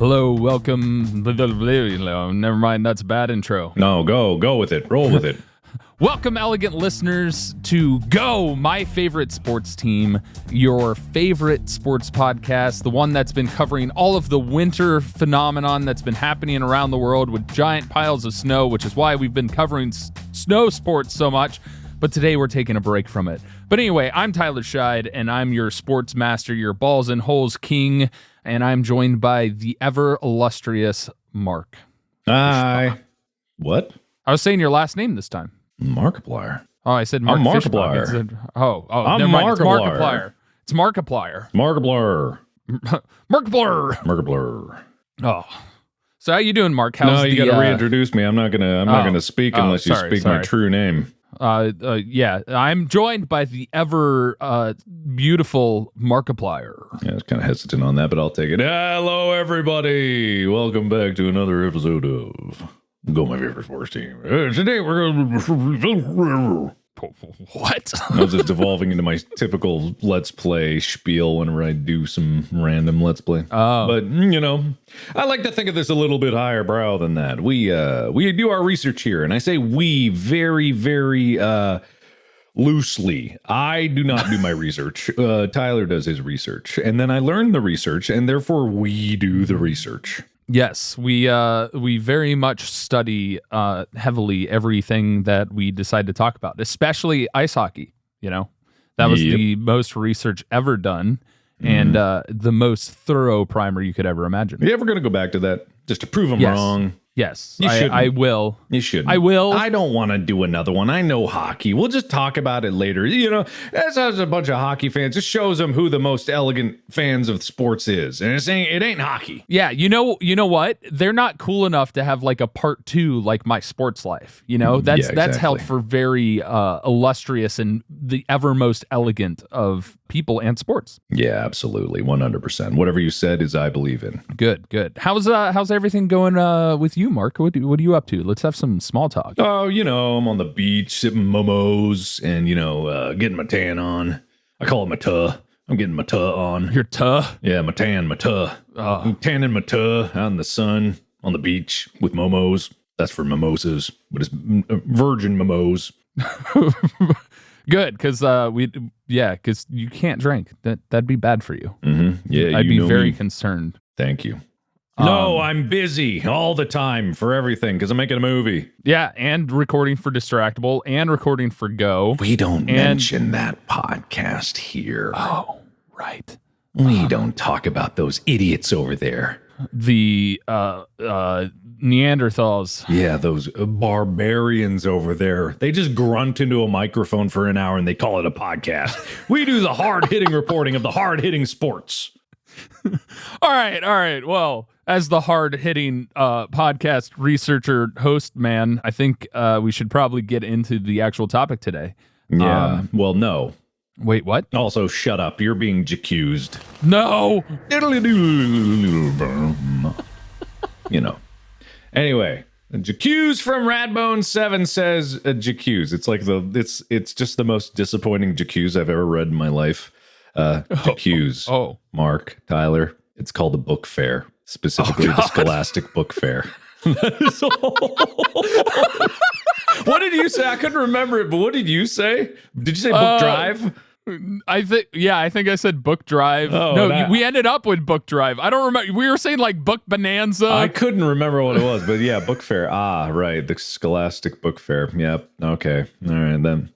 Hello, welcome. Never mind, that's a bad intro. No, go with it. Roll with it. Welcome, elegant listeners, to Go, my favorite sports team, your favorite sports podcast, the one that's been covering all of the winter phenomenon that's been happening around the world with giant piles of snow, which is why we've been covering snow sports so much. But today we're taking a break from it. But anyway, I'm Tyler Scheid, and I'm your sports master, your balls and holes king, and I'm joined by the ever illustrious Mark. Hi. What? I was saying your last name this time. Markiplier. Oh, I said Mark. I'm Markiplier. I'm never mind. Markiplier. It's Markiplier. Markiplier. Markiplier. Markiplier. Oh. So how you doing, Mark? No, you got to reintroduce me. I'm not gonna speak unless you speak my true name. Yeah, I'm joined by the ever beautiful Markiplier. Yeah, I was kind of hesitant on that, but I'll take it. Hello, everybody. Welcome back to another episode of Go, my favorite sports team. Today we're going What? I was just devolving into my typical Let's Play spiel whenever I do some random Let's Play. Oh. But, you know, I like to think of this a little bit higher brow than that. We do our research here, and I say we very, very loosely. I do not do my research. Tyler does his research, and then I learn the research, and therefore we do the research. Yes, we very much study heavily everything that we decide to talk about, especially ice hockey. You know, that was the most research ever done, and the most thorough primer you could ever imagine. Are you ever going to go back to that just to prove them wrong? Yes, You shouldn't. I will. You shouldn't. I will. I don't want to do another one. I know hockey. We'll just talk about it later. You know, as a bunch of hockey fans, just shows them who the most elegant fans of sports is. And it ain't hockey. Yeah, you know what? They're not cool enough to have like a part 2 like My Sports Life. You know, that's held for very illustrious and the ever most elegant of people and sports. Yeah, absolutely. 100%. Whatever you said is I believe in. Good. How's everything going with you, Mark? What are you up to? Let's have some small talk. Oh, you know, I'm on the beach sipping momos and, you know, getting my tan on. I call it my tuh. I'm getting my tuh on. Your tuh? Yeah, my tuh. I'm tanning my tuh out in the sun on the beach with momos. That's for mimosas, but it's virgin momos. Good, because because you can't drink. That'd be bad for you. Mm-hmm. Yeah, I'd be very concerned. Thank you. No, I'm busy all the time for everything because I'm making a movie. Yeah, and recording for Distractable and recording for Go. We don't mention that podcast here. Oh, right. We don't talk about those idiots over there. The Neanderthals. Yeah, those barbarians over there. They just grunt into a microphone for an hour and they call it a podcast. We do the hard-hitting reporting of the hard-hitting sports. All right. Well, as the hard-hitting podcast researcher host man, I think we should probably get into the actual topic today. Yeah. Well, no. Wait, what? Also, shut up. You're being accused. No. You know. Anyway, Jacuse from Radbone 7 says Jacuse. It's like it's just the most disappointing Jacuse I've ever read in my life. Jacuse. Oh. Mark, Tyler. It's called the book fair. Specifically the Scholastic Book Fair. That is all. What did you say? I couldn't remember it, but what did you say? Did you say book drive? I think I said book drive. Oh, we ended up with book drive. I don't remember. We were saying like book bonanza. I couldn't remember what it was, but yeah, book fair. Ah, right. The Scholastic Book Fair. Yep. Okay. All right, then.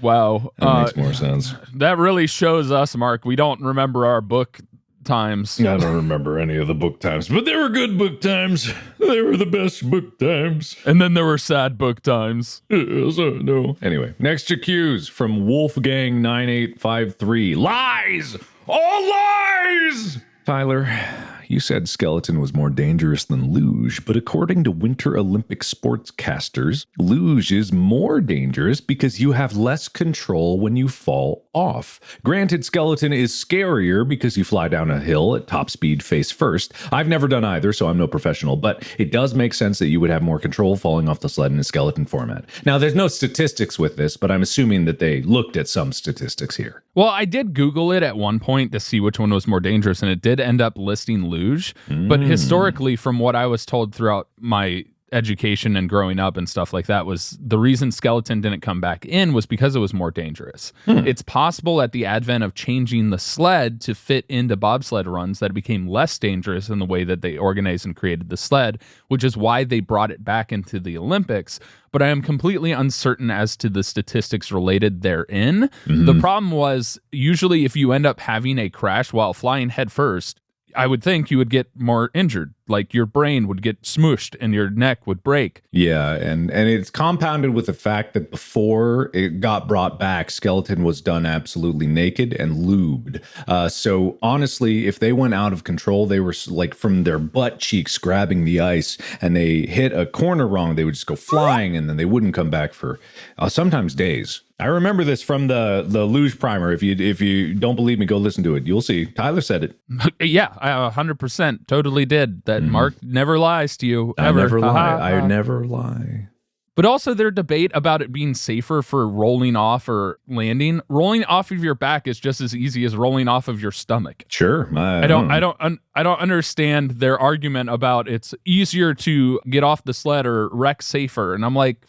Wow. That makes more sense. That really shows us, Mark. We don't remember our book times. I don't remember any of the book times, but they were good book times. They were the best book times. And then there were sad book times. No. Anyway, next accused from Wolfgang9853. Lies! All lies! Tyler, you said skeleton was more dangerous than luge, but according to Winter Olympic sportscasters, luge is more dangerous because you have less control when you fall off. Granted, skeleton is scarier because you fly down a hill at top speed face first. I've never done either, so I'm no professional, but it does make sense that you would have more control falling off the sled in a skeleton format. Now, there's no statistics with this, but I'm assuming that they looked at some statistics here. Well, I did Google it at one point to see which one was more dangerous, and it did end up listing luge. luge. But historically, from what I was told throughout my education and growing up and stuff like that, was the reason skeleton didn't come back in was because it was more dangerous. It's possible at the advent of changing the sled to fit into bobsled runs that it became less dangerous in the way that they organized and created the sled, which is why they brought it back into the Olympics. But I am completely uncertain as to the statistics related therein. The problem was, usually if you end up having a crash while flying headfirst, I would think you would get more injured. Like your brain would get smooshed and your neck would break. Yeah, and it's compounded with the fact that before it got brought back, skeleton was done absolutely naked and lubed. So honestly, if they went out of control, they were like from their butt cheeks grabbing the ice, and they hit a corner wrong, they would just go flying, and then they wouldn't come back for sometimes days. I remember this from the luge primer. If you don't believe me, go listen to it. You'll see. Tyler said it. Yeah, I 100% totally did. That Mark never lies to you. I ever. never lie. I never lie. But also their debate about it being safer for rolling off or landing. Rolling off of your back is just as easy as rolling off of your stomach. Sure. I don't understand their argument about it's easier to get off the sled or wreck safer. And I'm like,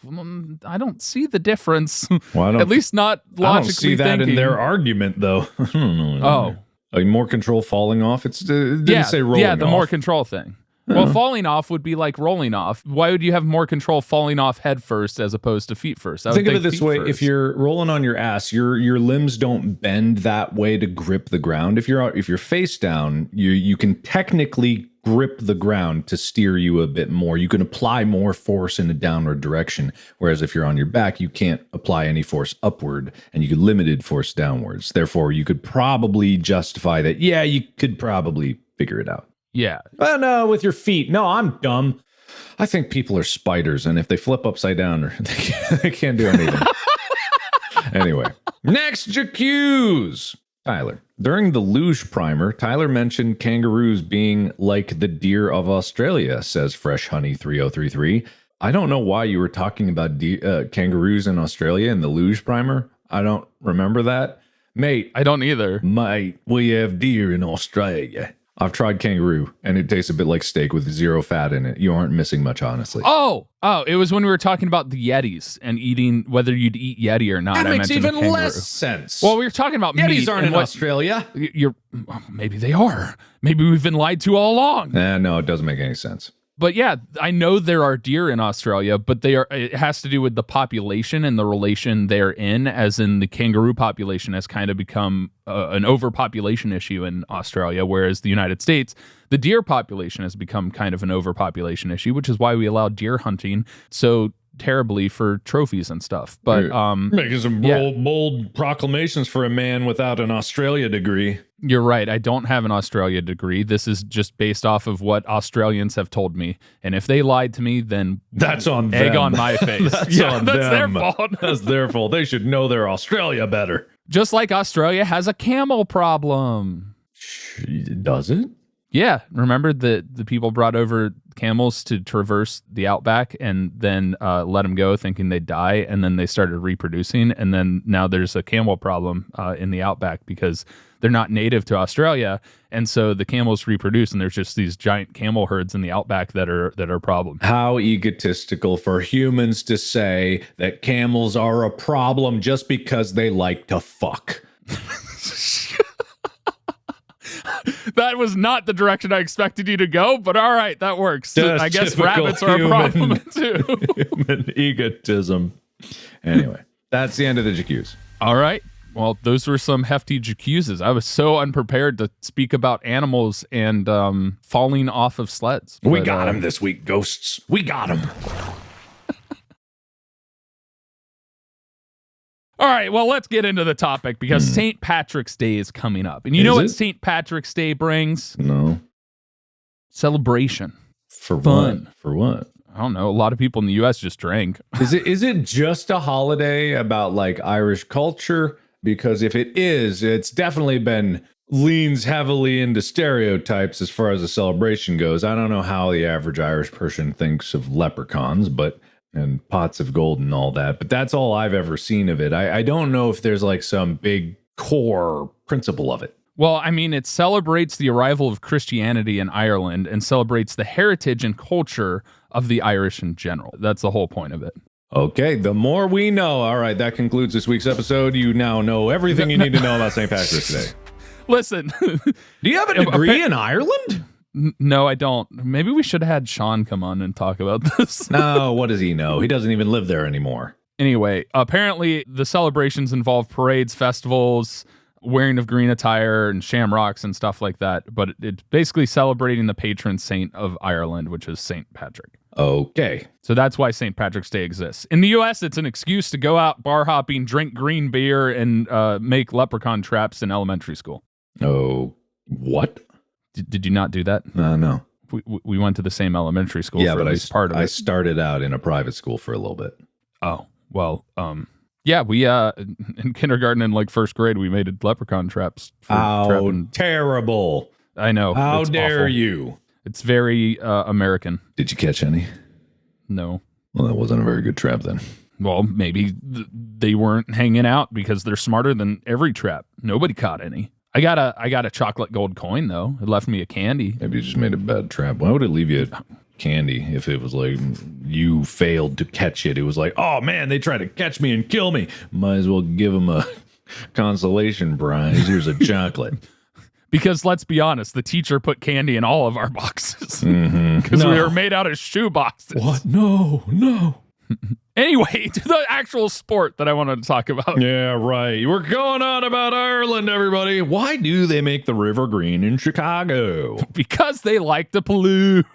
I don't see the difference. Well, at least not logically I don't see that thinking. in their argument, though. I don't know. Like more control falling off. It didn't say rolling off. Yeah, the more control thing. Well, falling off would be like rolling off. Why would you have more control falling off head first as opposed to feet first? Think of it this way: if you're rolling on your ass, your limbs don't bend that way to grip the ground. If you're face down, you can technically grip the ground to steer you a bit more. You can apply more force in a downward direction. Whereas if you're on your back, you can't apply any force upward, and you get limited force downwards. Therefore, you could probably justify that. Yeah, you could probably figure it out. Yeah. Well, no, with your feet. No, I'm dumb. I think people are spiders, and if they flip upside down, they can't do anything. Anyway, next accuse. Tyler. During the luge primer, Tyler mentioned kangaroos being like the deer of Australia, says Fresh Honey 3033. I don't know why you were talking about kangaroos in Australia in the luge primer. I don't remember that. Mate. I don't either. Mate, we have deer in Australia. I've tried kangaroo, and it tastes a bit like steak with zero fat in it. You aren't missing much, honestly. Oh, it was when we were talking about the Yetis and eating whether you'd eat Yeti or not. That I makes mentioned even less sense. Well, we were talking about Yetis meat. aren't in Australia. Maybe they are. Maybe we've been lied to all along. No, it doesn't make any sense. But yeah, I know there are deer in Australia, but it has to do with the population and the relation they're in, as in the kangaroo population has kind of become an overpopulation issue in Australia, whereas the United States, the deer population has become kind of an overpopulation issue, which is why we allow deer hunting so terribly for trophies and stuff. But making some bold proclamations for a man without an Australia degree. You're right. I don't have an Australia degree. This is just based off of what Australians have told me. And if they lied to me, then that's on them. Egg on my face. That's their fault. That's their fault. They should know their Australia better. Just like Australia has a camel problem. Does it? Yeah. Remember the people brought over camels to traverse the outback and then let them go thinking they'd die. And then they started reproducing. And then now there's a camel problem in the outback because they're not native to Australia. And so the camels reproduce, and there's just these giant camel herds in the outback that are a problem. How egotistical for humans to say that camels are a problem just because they like to fuck. That was not the direction I expected you to go, but all right, that works. Just I guess rabbits are a problem too. Human egotism. Anyway, that's the end of the JQs. All right. Well, those were some hefty JQs. I was so unprepared to speak about animals and falling off of sleds. We got him this week, ghosts. We got him. All right, well, let's get into the topic because St. Patrick's Day is coming up. And you know what St. Patrick's Day brings? No. Celebration. For fun. What? For what? I don't know. A lot of people in the U.S. just drank. Is it just a holiday about like Irish culture? Because if it is, it's definitely leans heavily into stereotypes as far as the celebration goes. I don't know how the average Irish person thinks of leprechauns, and pots of gold and all that, but that's all I've ever seen of it. I don't know if there's like some big core principle of it. Well, I mean, it celebrates the arrival of Christianity in Ireland and celebrates the heritage and culture of the Irish in general. That's the whole point of it. Okay, the more we know. All right, that concludes this week's episode. You now know everything you need to know about St. Patrick's Day. Listen. Do you have a degree in Ireland? No, I don't. Maybe we should have had Sean come on and talk about this. No, what does he know? He doesn't even live there anymore. Anyway, apparently the celebrations involve parades, festivals, wearing of green attire and shamrocks and stuff like that. But it's basically celebrating the patron saint of Ireland, which is St. Patrick. Okay. So that's why St. Patrick's Day exists. In the U.S., it's an excuse to go out bar hopping, drink green beer, and make leprechaun traps in elementary school. Oh, what? Did you not do that? No. We went to the same elementary school for at least part of it. I started out in a private school for a little bit. Oh, well, yeah, we, in kindergarten and like first grade, we made leprechaun traps. Terrible. I know. How dare you? It's very American. Did you catch any? No. Well, that wasn't a very good trap then. Well, maybe they weren't hanging out because they're smarter than every trap. Nobody caught any. I got a chocolate gold coin though. It left me a candy. Maybe you just made a bad trap. Why would it leave you candy if it was like you failed to catch it? It was like, oh man, they tried to catch me and kill me. Might as well give them a consolation prize. Here's a chocolate. Because let's be honest, the teacher put candy in all of our boxes because we were made out of shoe boxes. What? No. Anyway, to the actual sport that I wanted to talk about. Yeah, right. We're going on about Ireland, everybody. Why do they make the river green in Chicago? Because they like to pollute.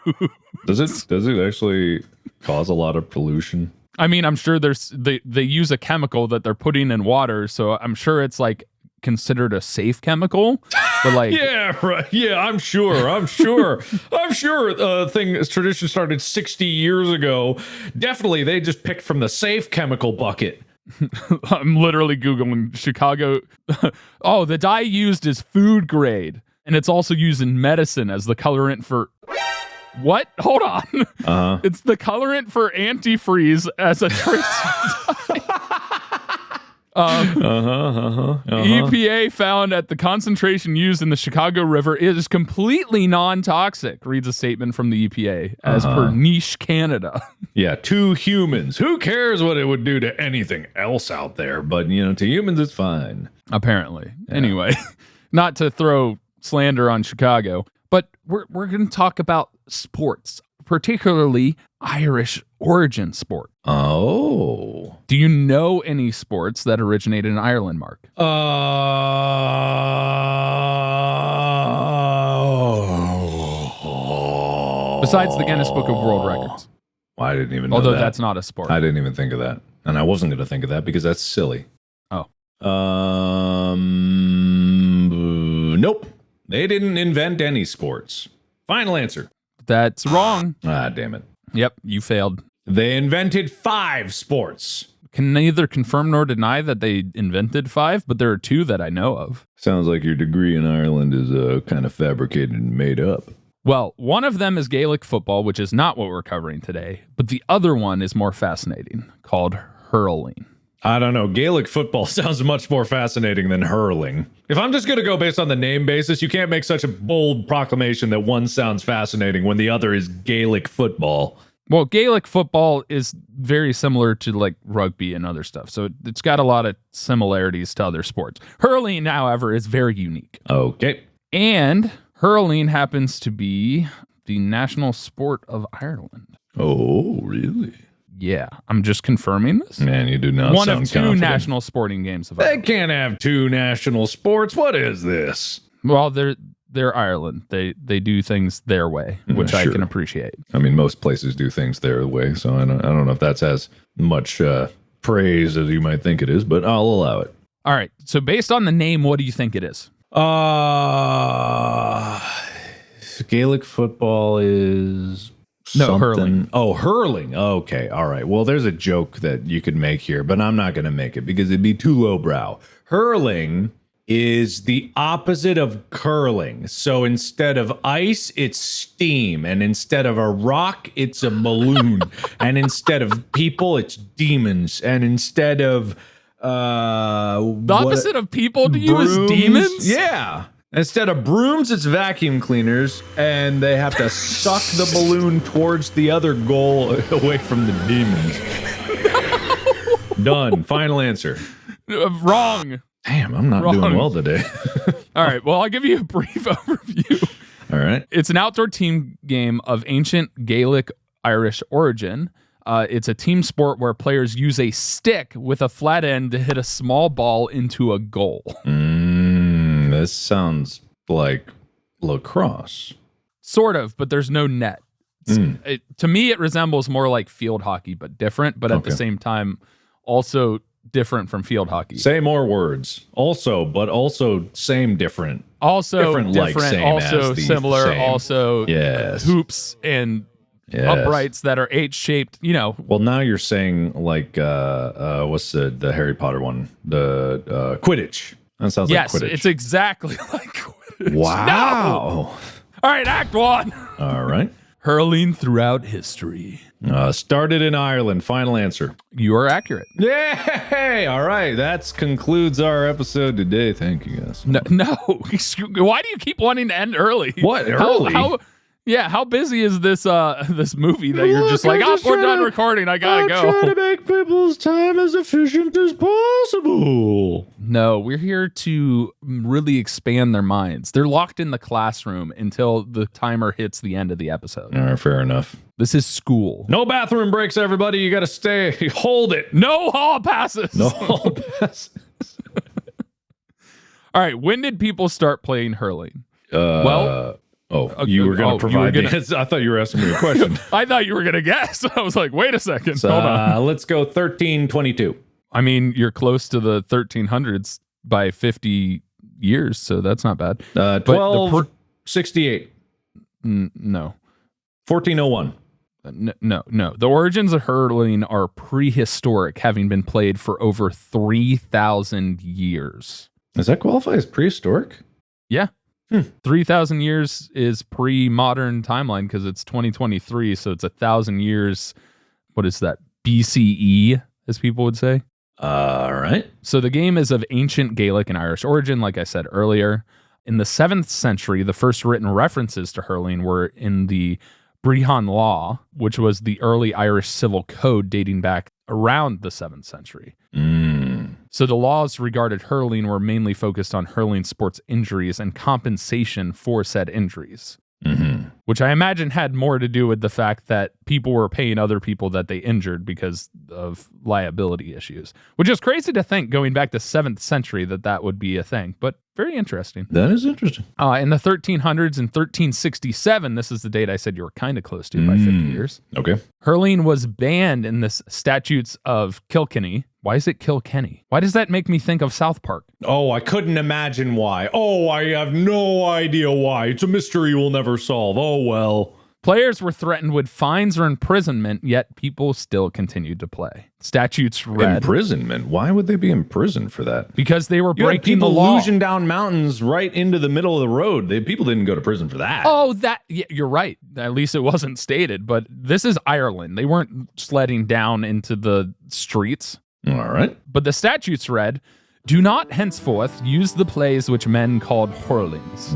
Does it actually cause a lot of pollution? I mean, I'm sure they use a chemical that thing putting in water, so I'm sure it's like considered a safe chemical. But like, yeah, right. Yeah, I'm sure. Tradition started 60 years ago. Definitely, they just picked from the safe chemical bucket. I'm literally Googling Chicago. Oh, the dye used is food grade, and it's also used in medicine as the colorant for. What? Hold on. It's the colorant for antifreeze as a trace. EPA found that the concentration used in the Chicago River is completely non-toxic, reads a statement from the EPA, as per Niche Canada. Yeah, to humans. Who cares what it would do to anything else out there? But, to humans, it's fine. Apparently. Yeah. Anyway, not to throw slander on Chicago, but we're going to talk about sports, particularly Irish origin sport. Oh. Do you know any sports that originated in Ireland, Mark? Besides the Guinness Book of World Records. Well, I didn't even know Although that. That's not a sport. I didn't even think of that. And I wasn't going to think of that because that's silly. Oh. Nope. They didn't invent any sports. Final answer. That's wrong. Ah, damn it. Yep, you failed. They invented 5 sports. Can neither confirm nor deny that they invented 5, but there are 2 that I know of. Sounds like your degree in Ireland is kind of fabricated and made up. Well, one of them is Gaelic football, which is not what we're covering today, but the other one is more fascinating, called hurling. I don't know. Gaelic football sounds much more fascinating than hurling. If I'm just going to go based on the name basis, you can't make such a bold proclamation that one sounds fascinating when the other is Gaelic football. Well, Gaelic football is very similar to like rugby and other stuff, so it's got a lot of similarities to other sports. Hurling, however, is very unique. Okay. And hurling happens to be the national sport of Ireland. Oh, really? Yeah, I'm just confirming this. Man, you do not One sound of 2 confident. national sporting games of They Ireland. can't have 2 national sports. What is this? Well, they're Ireland. They do things their way, which I can appreciate. I mean, most places do things their way, so I don't know if that's as much praise as you might think it is, but I'll allow it. All right. So based on the name, what do you think it is? Gaelic football is No, hurling. Oh, hurling. Okay, all right. Well, there's a joke that you could make here, but I'm not going to make it because it'd be too lowbrow. Hurling is the opposite of curling. So instead of ice, it's steam. And instead of a rock, it's a balloon. And instead of people, it's demons. And instead of... the opposite of people to you is demons? Yeah. Instead of brooms, it's vacuum cleaners, and they have to suck the balloon towards the other goal away from the demons. Done. Final answer. Wrong. Damn, I'm not doing well today. All right, well, I'll give you a brief overview. All right. It's an outdoor team game of ancient Gaelic Irish origin. It's a team sport where players use a stick with a flat end to hit a small ball into a goal. This sounds like lacrosse. Sort of, but there's no net. To me, it resembles more like field hockey, but different, but at the same time, also different from field hockey. Say more words. Also, but also same, different. Also different, like same, also as the similar, same. Also hoops and uprights that are H-shaped, you know. Well, now you're saying like, what's the Harry Potter one? The Quidditch. That sounds like Quidditch. Yes, it's exactly like Quidditch. Wow. No! All right, Act 1. All right. Hurling throughout history. Started in Ireland. Final answer. You are accurate. Yay! All right. That concludes our episode today. Thank you, guys. No. Why do you keep wanting to end early? What? Early? How busy is this movie that you're just like, we're done recording, I gotta go. I'm trying to make people's time as efficient as possible. No, we're here to really expand their minds. They're locked in the classroom until the timer hits the end of the episode. All right, fair enough. This is school. No bathroom breaks, everybody. You gotta stay. Hold it. No hall passes. No hall passes. All right, when did people start playing hurling? You were going to provide the answer. I thought you were asking me a question. I thought you were going to guess. I was like, wait a second. So, hold on. Let's go 1322. I mean, you're close to the 1300s by 50 years, so that's not bad. 1268. No. 1401. No. The origins of hurling are prehistoric, having been played for over 3,000 years. Does that qualify as prehistoric? Yeah. 3,000 years is pre-modern timeline because it's 2023, so it's 1,000 years. What is that? BCE, as people would say. All right. So the game is of ancient Gaelic and Irish origin, like I said earlier. In the 7th century, the first written references to hurling were in the Brehon Law, which was the early Irish civil code dating back around the 7th century. So the laws regarded hurling were mainly focused on hurling sports injuries and compensation for said injuries, which I imagine had more to do with the fact that people were paying other people that they injured because of liability issues, which is crazy to think going back to 7th century that would be a thing, but very interesting. That is interesting. In the 1300s and 1367, this is the date I said you were kind of close to by 50 years. Okay. Hurling was banned in the statutes of Kilkenny. Why is it Kilkenny? Why does that make me think of South Park? Oh, I couldn't imagine why. Oh, I have no idea why. It's a mystery we'll never solve. Oh, well. Players were threatened with fines or imprisonment, yet people still continued to play. Statutes read... Imprisonment? Why would they be in prison for that? Because they were breaking the law. People losing down mountains right into the middle of the road. People didn't go to prison for that. Oh, you're right. At least it wasn't stated, but this is Ireland. They weren't sledding down into the streets. All right. But the statutes read, do not henceforth use the plays which men called hurlings.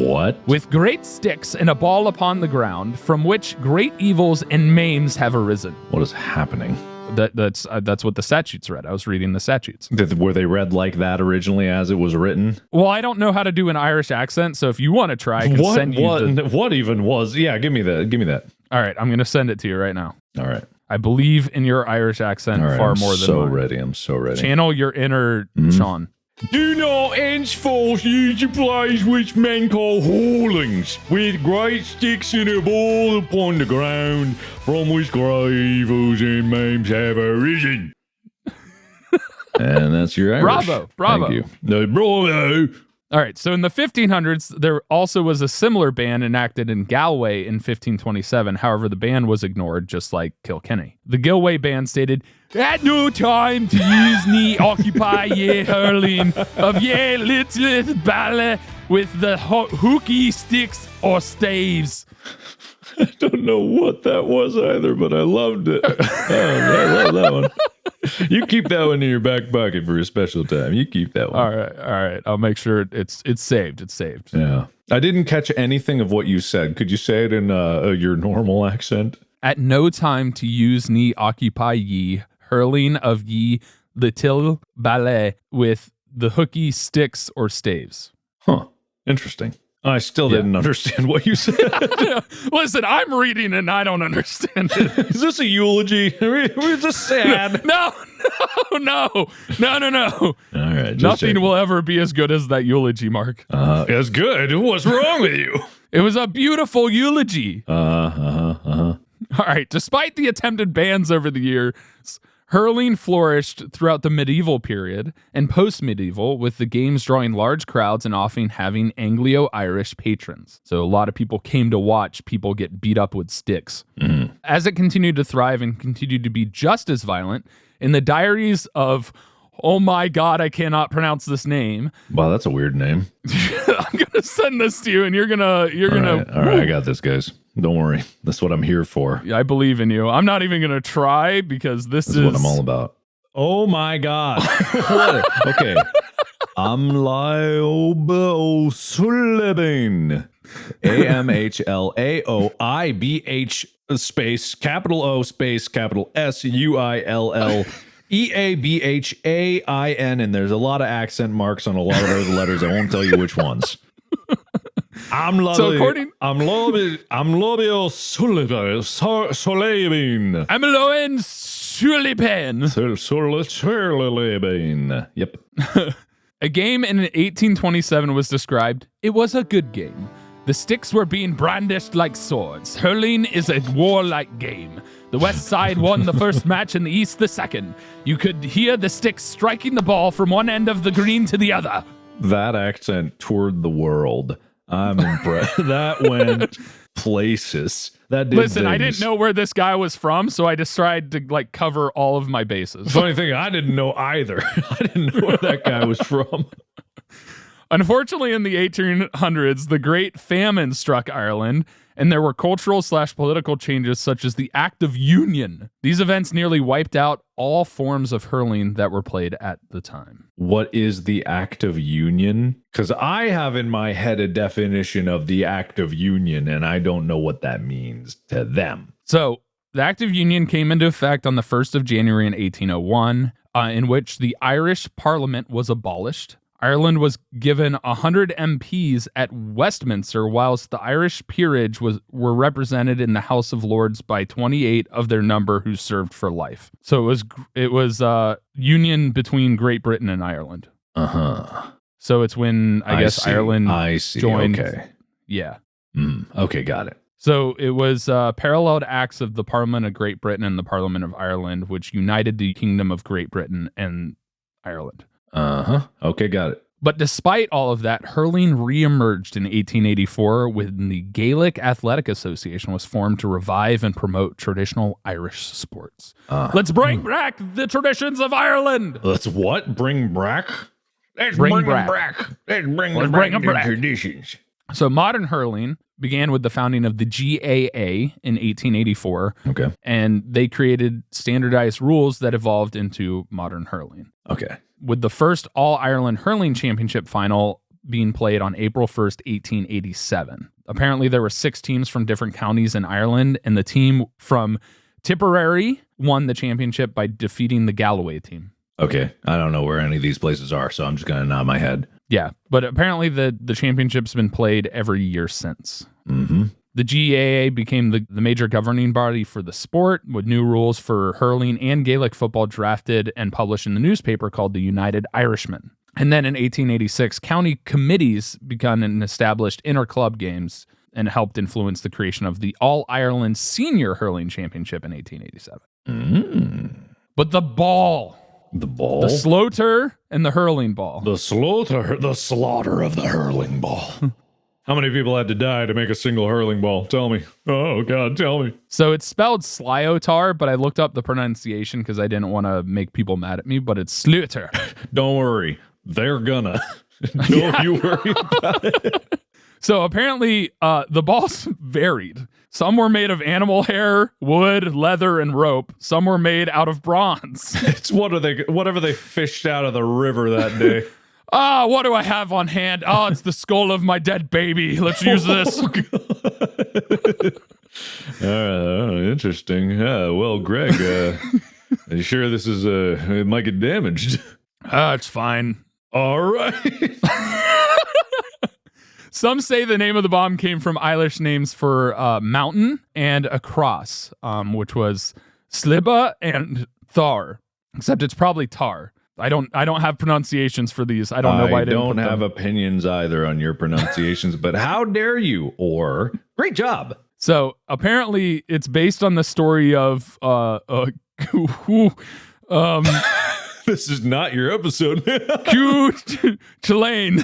What? With great sticks and a ball upon the ground, from which great evils and maims have arisen. What is happening? That's what the statutes read. I was reading the statutes. Were they read like that originally as it was written? Well, I don't know how to do an Irish accent, so if you want to try, I can send you what even was? Yeah, give me that. All right, I'm going to send it to you right now. All right. I believe in your Irish accent far more than mine. I'm so ready. Channel your inner Sean. Do not henceforth use the plays which men call hurlings, with great sticks and a ball upon the ground, from which great evils and maims have arisen. And that's your Irish. Bravo. Thank you. No, bravo. All right, so in the 1500s, there also was a similar ban enacted in Galway in 1527. However, the ban was ignored, just like Kilkenny. The Galway ban stated, at no time to use ni occupy ye hurling of ye little balla with the hooky sticks or staves. I don't know what that was either, but I loved it. I love that one. You keep that one in your back pocket for a special time. You keep that one. All right. I'll make sure it's saved. It's saved. Yeah. I didn't catch anything of what you said. Could you say it in your normal accent? At no time to use ni occupy ye, hurling of ye little ballet with the hooky sticks or staves. Huh. Interesting. I still didn't understand what you said. Listen, I'm reading and I don't understand it. Is this a eulogy? We're just sad. No. All right. Nothing will ever be as good as that eulogy, Mark. It's good. What's wrong with you? It was a beautiful eulogy. All right. Despite the attempted bans over the years, hurling flourished throughout the medieval period and post-medieval, with the games drawing large crowds and often having Anglo-Irish patrons. So a lot of people came to watch people get beat up with sticks. Mm-hmm. As it continued to thrive and continued to be just as violent, in the diaries of, oh my God, I cannot pronounce this name. Wow, that's a weird name. I'm gonna send this to you, and you're gonna. All right, I got this, guys. Don't worry. That's what I'm here for. I believe in you. I'm not even gonna try because this is what I'm all about. Oh my God. What? Okay. I'm Liob O'Sullivan. AMHLAOIBH space capital O space capital SUILL. EABHAIN, and there's a lot of accent marks on a lot of those letters. I won't tell you which ones. I'm Lobby O'Sullivan. I'm Loen Sullivan. Sullivan. Yep. A game in 1827 was described. It was a good game. The sticks were being brandished like swords. Hurling is a warlike game. The west side won the first match and the east the second. You could hear the sticks striking the ball from one end of the green to the other. That accent toured the world. I'm impressed. That went places. That did Listen, things. I didn't know where this guy was from, so I decided to cover all of my bases. Funny thing, I didn't know either. I didn't know where that guy was from. Unfortunately, in the 1800s, the Great Famine struck Ireland, and there were cultural/political changes such as the Act of Union. These events nearly wiped out all forms of hurling that were played at the time. What is the Act of Union? Because I have in my head a definition of the Act of Union, and I don't know what that means to them. So, the Act of Union came into effect on the 1st of January in 1801, in which the Irish Parliament was abolished. Ireland was given 100 MPs at Westminster, whilst the Irish peerage were represented in the House of Lords by 28 of their number who served for life. So it was union between Great Britain and Ireland. So it's when I guess Ireland joined. Okay. Yeah. Okay, got it. So it was paralleled acts of the Parliament of Great Britain and the Parliament of Ireland, which united the Kingdom of Great Britain and Ireland. Okay, got it. But despite all of that, hurling reemerged in 1884 when the Gaelic Athletic Association was formed to revive and promote traditional Irish sports. Let's bring back the traditions of Ireland. Let's what? Bring back? Let's bring them back. Let's bring back traditions. So modern hurling began with the founding of the GAA in 1884. Okay. And they created standardized rules that evolved into modern hurling. Okay. With the first All-Ireland Hurling Championship final being played on April 1st, 1887. Apparently, there were 6 teams from different counties in Ireland, and the team from Tipperary won the championship by defeating the Galloway team. Okay. I don't know where any of these places are, so I'm just going to nod my head. Yeah, but apparently the championship's been played every year since. Mm-hmm. The GAA became the major governing body for the sport, with new rules for hurling and Gaelic football drafted and published in the newspaper called the United Irishman. And then in 1886, county committees began and established inter-club games and helped influence the creation of the All-Ireland Senior Hurling Championship in 1887. But the ball. The slaughter and the hurling ball. The slaughter of the hurling ball. How many people had to die to make a single hurling ball? Tell me. Oh, God, tell me. So it's spelled Sliotar, but I looked up the pronunciation because I didn't want to make people mad at me, but it's slaughter. Don't worry. They're gonna. Don't you worry about it. So apparently the balls varied. Some were made of animal hair, wood, leather, and rope. Some were made out of bronze. It's whatever they fished out of the river that day. What do I have on hand? Oh, it's the skull of my dead baby. Let's use this. Interesting. Well, Greg, are you sure this is it might get damaged? It's fine. All right. Some say the name of the bomb came from Irish names for mountain and a cross, which was Slibba and Thar. Except it's probably Tar. I don't have pronunciations for these. I don't know why I didn't don't have opinions either on your pronunciations, but how dare you? Or great job. So apparently it's based on the story of this is not your episode. Q Chilane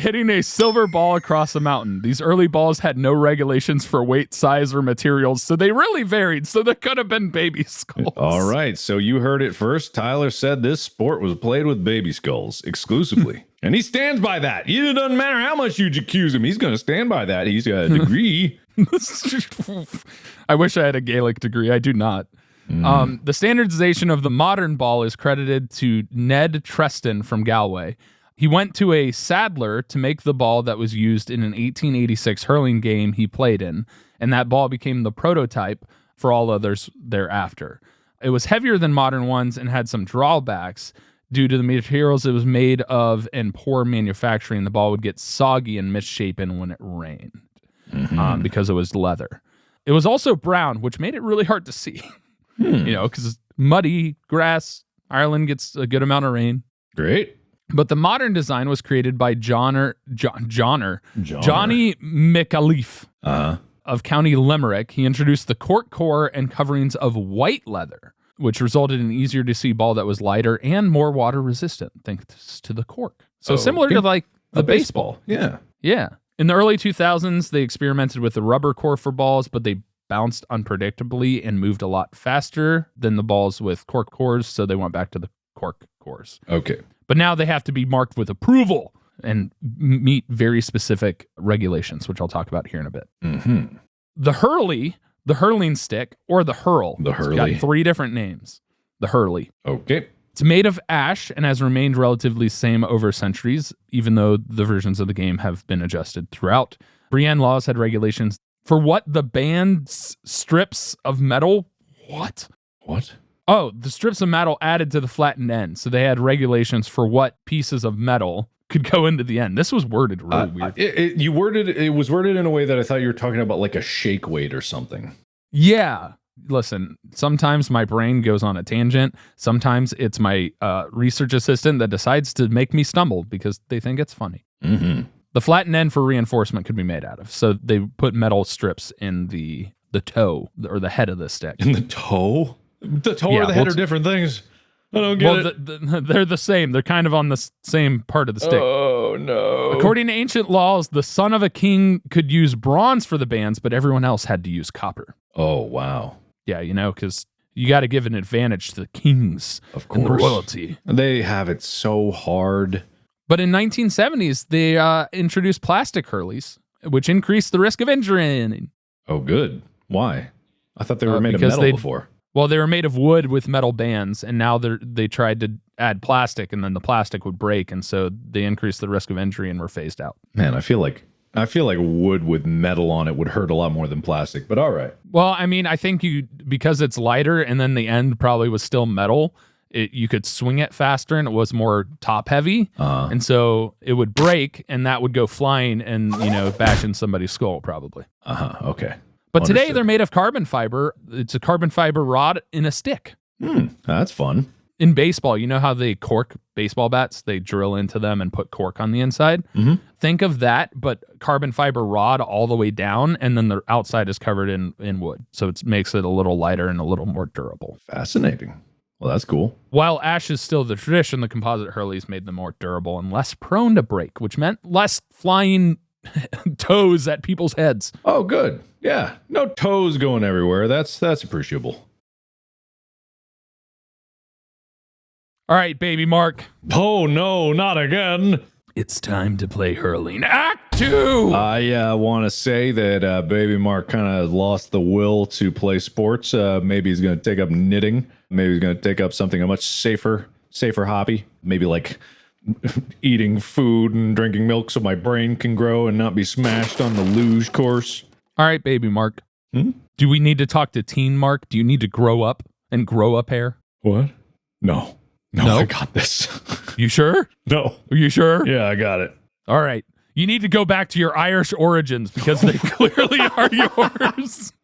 hitting a silver ball across a mountain. These early balls had no regulations for weight, size, or materials, so they really varied. So they could have been baby skulls. All right, so you heard it first. Tyler said this sport was played with baby skulls exclusively. And he stands by that. It doesn't matter how much you accuse him. He's going to stand by that. He's got a degree. I wish I had a Gaelic degree. I do not. The standardization of the modern ball is credited to Ned Treston from Galway. He went to a saddler to make the ball that was used in an 1886 hurling game he played in, and that ball became the prototype for all others thereafter. It was heavier than modern ones and had some drawbacks due to the materials it was made of and poor manufacturing. The ball would get soggy and misshapen when it rained because it was leather. It was also brown, which made it really hard to see. Because it's muddy grass. Ireland gets a good amount of rain. Great. But the modern design was created by Johnny McAleef of County Limerick. He introduced the cork core and coverings of white leather, which resulted in an easier to see ball that was lighter and more water resistant, thanks to the cork. So similar to like the baseball. Yeah. Yeah. In the early 2000s, they experimented with the rubber core for balls, but they bounced unpredictably and moved a lot faster than the balls with cork cores, so they went back to the cork cores. Okay. But now they have to be marked with approval and meet very specific regulations, which I'll talk about here in a bit. Mm-hmm. The hurling stick, or the hurl. The It's hurley. got 3 different names. The hurley. Okay. It's made of ash and has remained relatively same over centuries, even though the versions of the game have been adjusted throughout. Brienne laws had regulations for what the band's strips of metal. What? Oh, the strips of metal added to the flattened end. So they had regulations for what pieces of metal could go into the end. This was worded really weird. It was worded in a way that I thought you were talking about like a shake weight or something. Yeah. Listen, sometimes my brain goes on a tangent. Sometimes it's my research assistant that decides to make me stumble because they think it's funny. Mm-hmm. The flattened end for reinforcement could be made out of. So they put metal strips in the toe or the head of the stick. In the toe? The toe or the head are different things. I don't get it. They're the same. They're kind of on the same part of the stick. Oh, no. According to ancient laws, the son of a king could use bronze for the bands, but everyone else had to use copper. Oh, wow. Yeah, because you got to give an advantage to the kings of and the course. royalty. They have it so hard. But in 1970s, they introduced plastic hurleys, which increased the risk of injury. Oh, good. Why? I thought they were made of metal before. Well, they were made of wood with metal bands, and now they tried to add plastic, and then the plastic would break, and so they increased the risk of injury and were phased out. Man, I feel like wood with metal on it would hurt a lot more than plastic, but all right. Well, I mean, I think because it's lighter, and then the end probably was still metal, you could swing it faster, and it was more top heavy, and so it would break, and that would go flying and bash in somebody's skull probably. Okay. But today they're made of carbon fiber. It's a carbon fiber rod in a stick. That's fun. In baseball, you know how they cork baseball bats? They drill into them and put cork on the inside. Mm-hmm. Think of that, but carbon fiber rod all the way down, and then the outside is covered in wood. So it makes it a little lighter and a little more durable. Fascinating. Well, that's cool. While ash is still the tradition, the composite hurleys made them more durable and less prone to break, which meant less flying toes at people's heads. Oh, good. Yeah. No toes going everywhere. That's appreciable. All right, baby Mark. Oh, no, not again. It's time to play Hurling Act 2! I want to say that Baby Mark kind of lost the will to play sports. Maybe he's going to take up knitting. Maybe he's going to take up something a much safer hobby. Maybe like eating food and drinking milk so my brain can grow and not be smashed on the luge course. All right, Baby Mark. Do we need to talk to Teen Mark? Do you need to grow up and grow up hair? What? No, I got this. You sure? No. Are you sure? Yeah, I got it. All right. You need to go back to your Irish origins because they clearly are yours.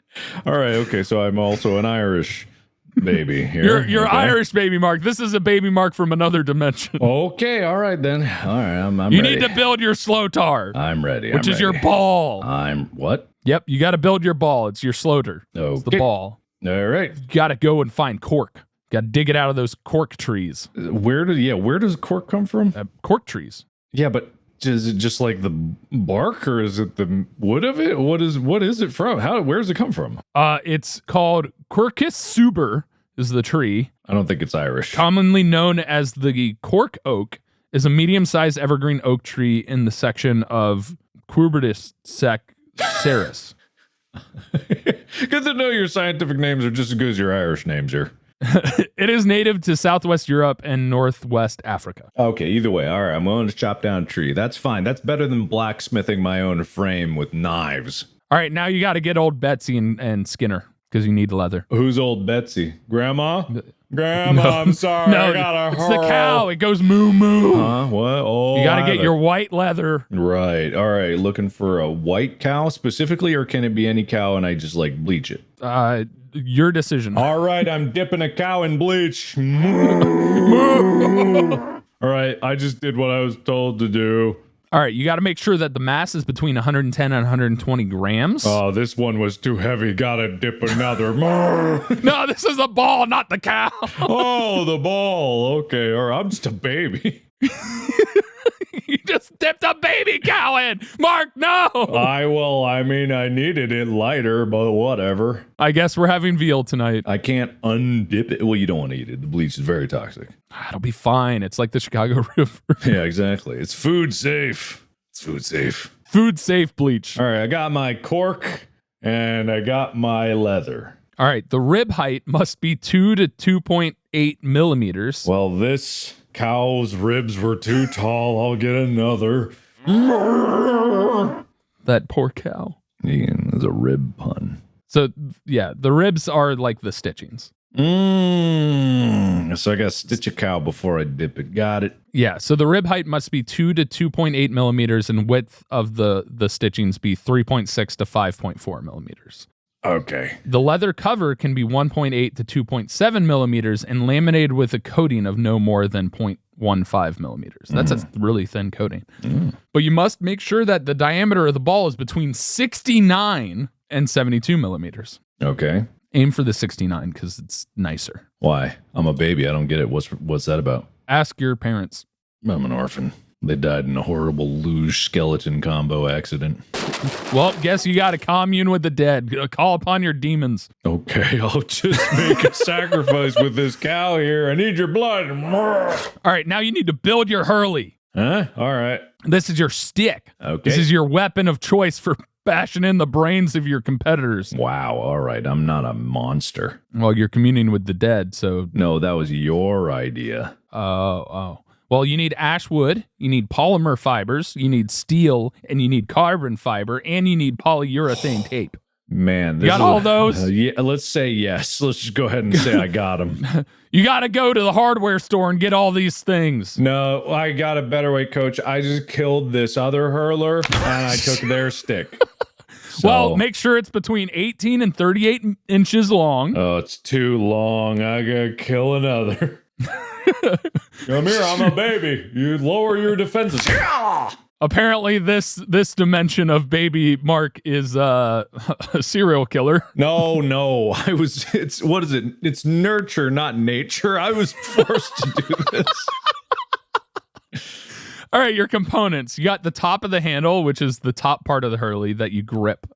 All right, okay, so I'm also an Irish baby here. You're okay. Irish, Baby Mark. This is a Baby Mark from another dimension. Okay, all right then. All right, I'm You ready. need to build your slow tar. I'm ready. Which is your ball. I'm what? Yep, you got to build your ball. It's your sloter. Okay. It's the ball. All right. You got to go and find cork. Got to dig it out of those cork trees. Where does cork come from? Cork trees. Yeah, but is it just like the bark or is it the wood of it? What is it from? Where does it come from? It's called Quercus suber is the tree. I don't think it's Irish. Commonly known as the cork oak, is a medium-sized evergreen oak tree in the section of Curbitus ceres. Good to know your scientific names are just as good as your Irish names are. It is native to Southwest Europe and Northwest Africa. Okay, either way. All right, I'm going to chop down a tree. That's fine. That's better than blacksmithing my own frame with knives. All right, now you got to get old Betsy and Skinner because you need leather. Who's old Betsy? Grandma? Grandma, I'm sorry. No, I got it's the cow. It goes moo moo. Huh? What? Oh, You got to get your white leather. Right. All right. Looking for a white cow specifically, or can it be any cow and I just like bleach it? Your decision. All right. I'm dipping a cow in bleach. All right. I just did what I was told to do. All right, you got to make sure that the mass is between 110 and 120 grams. Oh, this one was too heavy. Gotta dip another. No, this is the ball, not the cow. Oh, the ball. Okay. All right. I'm just a baby. You just dipped a baby cow in. Mark, no. I needed it lighter, but whatever. I guess we're having veal tonight. I can't undip it. Well, you don't want to eat it. The bleach is very toxic. It'll be fine. It's like the Chicago River. Yeah, exactly. It's food safe. It's food safe. Food safe bleach. All right, I got my cork and I got my leather. All right, the rib height must be 2 to 2.8 millimeters. Well, this cow's ribs were too tall. I'll get another. That poor cow. Yeah, there's a rib pun. So, yeah, the ribs are like the stitchings. So I got to stitch a cow before I dip it. Got it. Yeah, so the rib height must be 2 to 2.8 millimeters and width of the stitchings be 3.6 to 5.4 millimeters. Okay. The leather cover can be 1.8 to 2.7 millimeters and laminated with a coating of no more than 0.15 millimeters. That's a really thin coating. But you must make sure that the diameter of the ball is between 69 and 72 millimeters. Okay. Aim for the 69 because it's nicer. Why? I'm a baby. I don't get it. What's that about? Ask your parents. I'm an orphan. They died in a horrible luge skeleton combo accident. Well, guess you got to commune with the dead. Call upon your demons. Okay, I'll just make a sacrifice with this cow here. I need your blood. All right, now you need to build your Hurley. Huh? All right. This is your stick. Okay. This is your weapon of choice for bashing in the brains of your competitors. Wow. All right. I'm not a monster. Well, you're communing with the dead, so... No, that was your idea. Oh. Well, you need ash wood, you need polymer fibers, you need steel, and you need carbon fiber, and you need polyurethane tape. Man, You got all those? Yeah, let's say yes. Let's just go ahead and say I got them. You got to go to the hardware store and get all these things. No, I got a better way, Coach. I just killed this other hurler, and I took their stick. Well, make sure it's between 18 and 38 inches long. Oh, it's too long. I gotta kill another. Come here, I'm a baby. You lower your defenses. Apparently, this dimension of baby Mark is a serial killer. No. It's what is it? It's nurture, not nature. I was forced to do this. All right, your components. You got the top of the handle, which is the top part of the Hurley that you grip.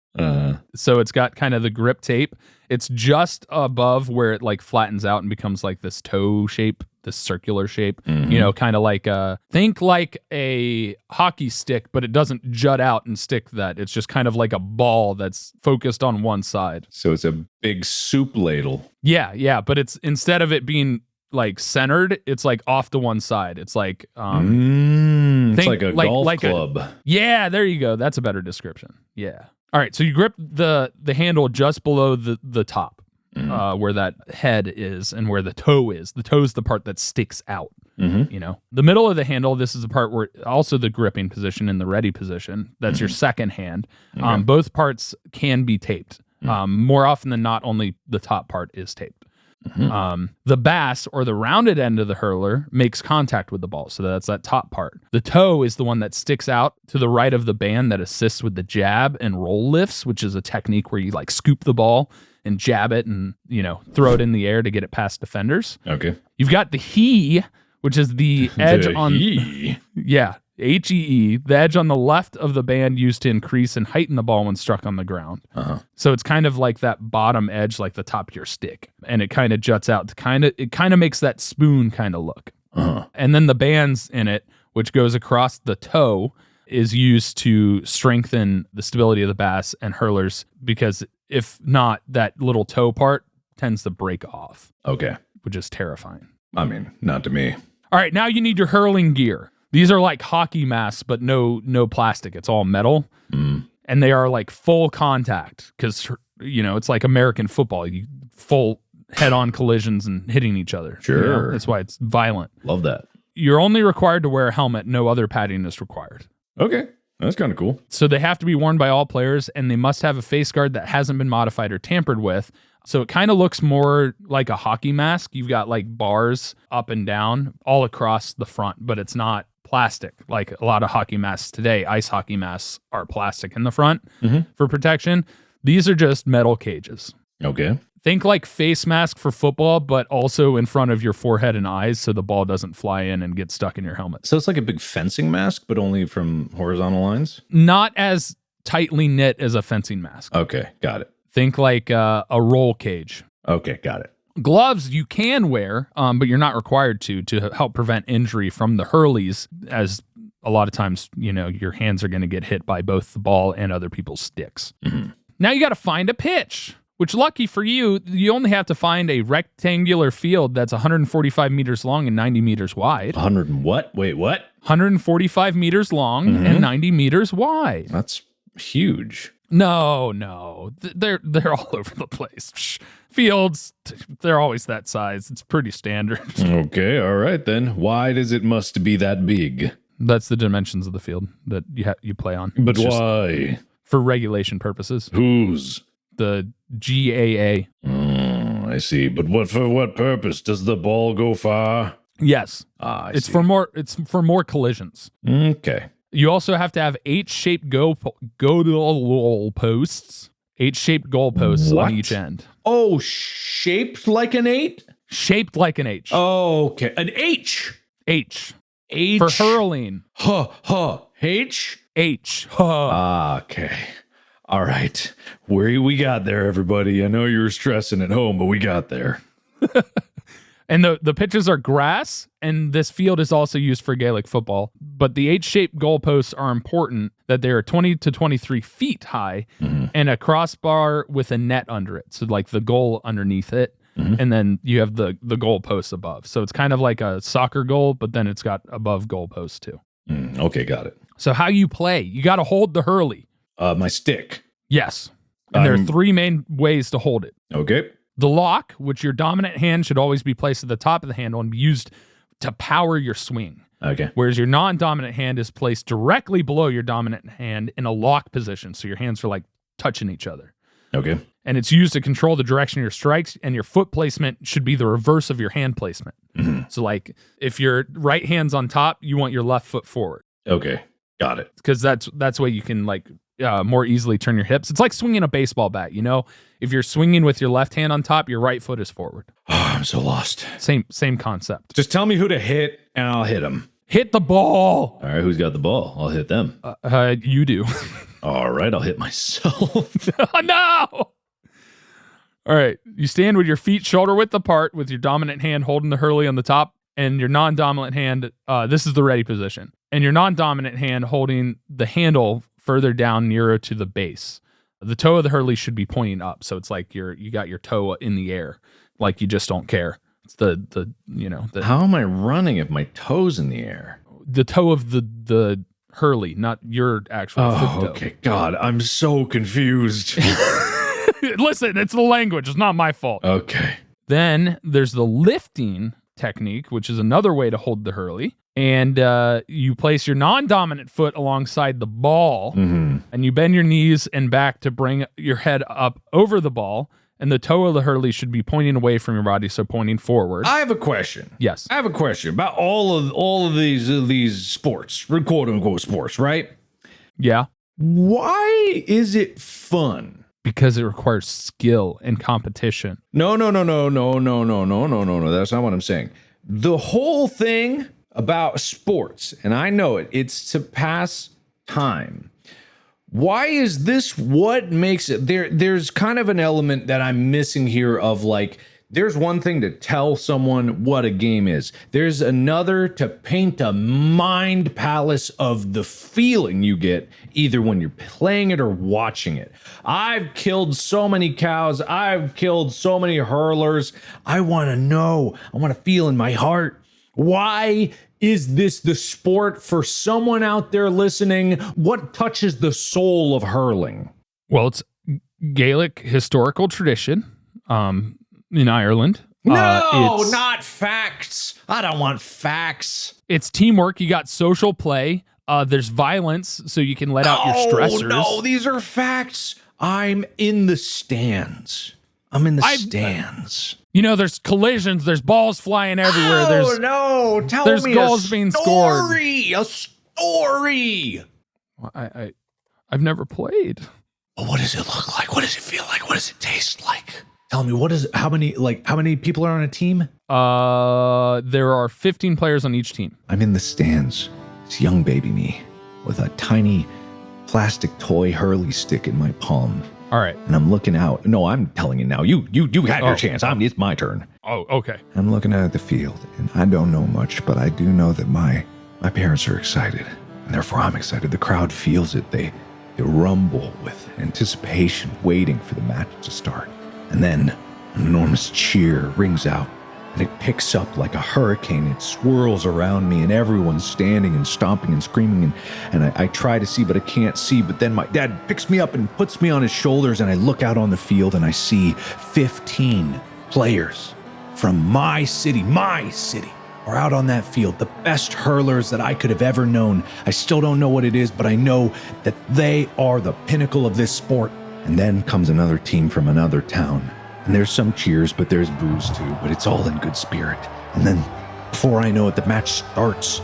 So it's got kind of the grip tape. It's just above where it like flattens out and becomes like this toe shape this circular shape, you know, kind of like think like a hockey stick, but it doesn't jut out and stick that. It's just kind of like a ball that's focused on one side. So it's a big soup ladle. Yeah, but it's instead of it being like centered, it's like off to one side. It's like it's like a golf club. Yeah, there you go. That's a better description. Yeah. All right, so you grip the handle just below the top, where that head is and where the toe is. The toe is the part that sticks out. You know, the middle of the handle, this is the part where also the gripping position and the ready position. That's your second hand. Both parts can be taped. More often than not, only the top part is taped. The bass, or the rounded end of the hurler, makes contact with the ball. So that's that top part. The toe is the one that sticks out to the right of the band that assists with the jab and roll lifts, which is a technique where you like scoop the ball and jab it and, you know, throw it in the air to get it past defenders. Okay. You've got the he, which is the edge on... Yeah. HEE, the edge on the left of the band used to increase and heighten the ball when struck on the ground. So it's kind of like that bottom edge, like the top of your stick, and it kind of juts out to it kind of makes that spoon kind of look. And then the bands in it, which goes across the toe, is used to strengthen the stability of the bass and hurlers, because if not, that little toe part tends to break off. Okay. Which is terrifying. I mean, not to me. All right, now you need your hurling gear. These are like hockey masks, but no plastic. It's all metal. And they are like full contact because, you know, it's like American football. You full head-on collisions and hitting each other. Sure. You know? That's why it's violent. Love that. You're only required to wear a helmet. No other padding is required. Okay. That's kind of cool. So they have to be worn by all players, and they must have a face guard that hasn't been modified or tampered with. So it kind of looks more like a hockey mask. You've got like bars up and down all across the front, but it's not plastic like a lot of hockey masks today. Ice hockey masks are plastic in the front for protection. These are just metal cages. Okay. Think like face mask for football, but also in front of your forehead and eyes so the ball doesn't fly in and get stuck in your helmet. So it's like a big fencing mask, but only from horizontal lines? Not as tightly knit as a fencing mask. Okay, got it. Think like a roll cage. Okay, got it. Gloves you can wear, but you're not required to help prevent injury from the hurleys, as a lot of times, you know, your hands are going to get hit by both the ball and other people's sticks. Now you got to find a pitch, which lucky for you, you only have to find a rectangular field that's 145 meters long and 90 meters wide. 100 and what? Wait, what? 145 meters long and 90 meters wide. That's huge. No. They're all over the place. Fields, they're always that size. It's pretty standard. Okay, all right then. Why does it must be that big? That's the dimensions of the field that you play on. But why? For regulation purposes. Whose? The GAA. I see. But for what purpose? Does the ball go far? Yes. I it's see. for more collisions. Okay. You also have to have H-shaped goalposts. H-shaped goalposts on each end. Oh, shaped like an 8? Shaped like an H. Oh, okay. An H. H. H. For hurling. H? H. Okay. All right. We got there, everybody. I know you were stressing at home, but we got there. And the pitches are grass, and this field is also used for Gaelic football. But the H-shaped goalposts are important, that they are 20 to 23 feet high, and a crossbar with a net under it. So like the goal underneath it, and then you have the goalposts above. So it's kind of like a soccer goal, but then it's got above goalposts too. Okay, got it. So how you play, you got to hold the hurley. My stick. Yes. And there are three main ways to hold it. Okay. The lock, which your dominant hand should always be placed at the top of the handle and be used to power your swing. Okay. Whereas your non-dominant hand is placed directly below your dominant hand in a lock position. So your hands are like touching each other. Okay. And it's used to control the direction of your strikes, and your foot placement should be the reverse of your hand placement. So like if your right hand's on top, you want your left foot forward. Okay. Got it. Because that's way you can like more easily turn your hips. It's like swinging a baseball bat, you know? If you're swinging with your left hand on top, your right foot is forward. Oh, I'm so lost. Same concept. Just tell me who to hit, and I'll hit them. Hit the ball. All right, who's got the ball? I'll hit them. You do. All right, I'll hit myself. Oh, no! All right, you stand with your feet shoulder width apart with your dominant hand holding the hurley on the top and your non-dominant hand, this is the ready position, and your non-dominant hand holding the handle further down nearer to the base. The toe of the hurley should be pointing up, so it's like you got your toe in the air, like you just don't care. It's the How am I running if my toe's in the air? The toe of the hurley, not your actual foot toe. Okay. God, I'm so confused. Listen, it's the language. It's not my fault. Okay. Then there's the lifting technique, which is another way to hold the hurley. And you place your non-dominant foot alongside the ball, and you bend your knees and back to bring your head up over the ball. And the toe of the hurley should be pointing away from your body, so pointing forward. I have a question. Yes. I have a question about all of these sports, quote unquote sports, right? Yeah. Why is it fun? Because it requires skill and competition. No. That's not what I'm saying. The whole thing about sports, and I know it's to pass time. Why is this what makes it? There's kind of an element that I'm missing here of like, there's one thing to tell someone what a game is. There's another to paint a mind palace of the feeling you get either when you're playing it or watching it. I've killed so many cows. I've killed so many hurlers. I want to know. I want to feel in my heart. Why is this the sport for someone out there listening? What touches the soul of hurling? Well, it's Gaelic historical tradition in Ireland. No, not facts. I don't want facts. It's teamwork. You got social play. There's violence, so you can let out your stressors. No, these are facts. I'm in the stands. Stands. There's collisions. There's balls flying everywhere. There's goals being scored. A story. I've never played. Well, what does it look like? What does it feel like? What does it taste like? Tell me, how many people are on a team? There are 15 players on each team. I'm in the stands. It's young baby me with a tiny plastic toy hurley stick in my palm. All right. And I'm looking out. No, I'm telling you now. You had your chance. It's my turn. Oh, okay. I'm looking out at the field, and I don't know much, but I do know that my parents are excited, and therefore I'm excited. The crowd feels it. They rumble with anticipation, waiting for the match to start. And then an enormous cheer rings out, and it picks up like a hurricane. It swirls around me, and everyone's standing and stomping and screaming. And I try to see, but I can't see. But then my dad picks me up and puts me on his shoulders, and I look out on the field, and I see 15 players from my city, are out on that field. The best hurlers that I could have ever known. I still don't know what it is, but I know that they are the pinnacle of this sport. And then comes another team from another town. And there's some cheers, but there's boos too, but it's all in good spirit. And then, before I know it, the match starts.